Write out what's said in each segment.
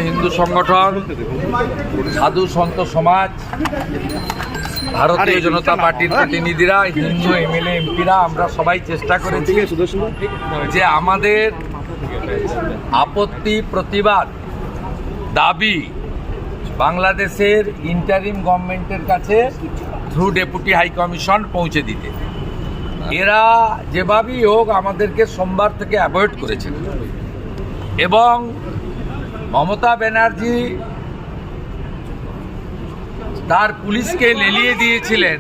হিন্দু সংগঠন, সাধু সন্ত সমাজ, ভারতীয় জনতা পার্টির প্রতিনিধিরা, হিন্দু এমএলএ এমপিরা আমরা সবাই চেষ্টা করেছি যে আমাদের আপত্তি, প্রতিবাদ, দাবি বাংলাদেশের ইন্টারিম গভর্নমেন্টের কাছে থ্রু ডেপুটি হাই কমিশন পৌঁছে দিতে। এরা যেভাবেই হোক আমাদেরকে সোমবার থেকে অ্যাভয়েড করেছেন এবং মমতা ব্যানার্জি তার পুলিশকে লেলিয়ে দিয়েছিলেন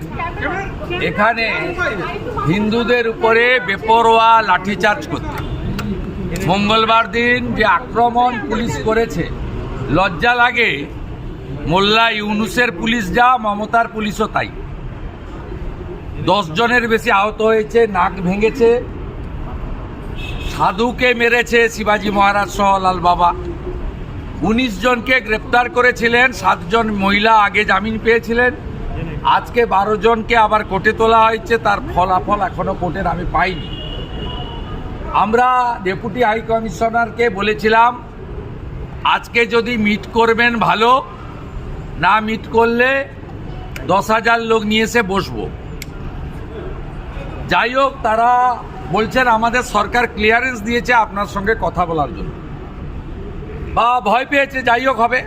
এখানে হিন্দুদের উপরে বেপরোয়া লাঠিচার্জ করতে। মঙ্গলবার দিন যে আক্রমণ পুলিশ করেছে, লজ্জা লাগে। মোল্লা ইউনুসের পুলিশ যা, মমতার পুলিশও তাই। 10 জনের বেশি আহত হয়েছে, নাক ভেঙেছে, সাধুকে মেরেছে শিবাজি মহারাজ সহ লাল বাবা। 19 জনকে গ্রেপ্তার করেছিলেন, 7 জন মহিলা আগে জামিন পেয়েছিলেন। আজকে 12 জনকে আবার কোর্টে তোলা হয়েছে, তার ফলাফল এখনো কোর্টের আমি পাইনি। আমরা ডেপুটি হাই কমিশনারকে বলেছিলাম আজকে যদি মিট করবেন ভালো, না মিট করলে 10,000 লোক নিয়ে এসে বসবো। যাই হোক, তারা বলছেন আমাদের সরকার ক্লিয়ারেন্স দিয়েছে আপনার সঙ্গে কথা বলার জন্য, বা ভয় পেয়েছে। যাই হোক, হবে।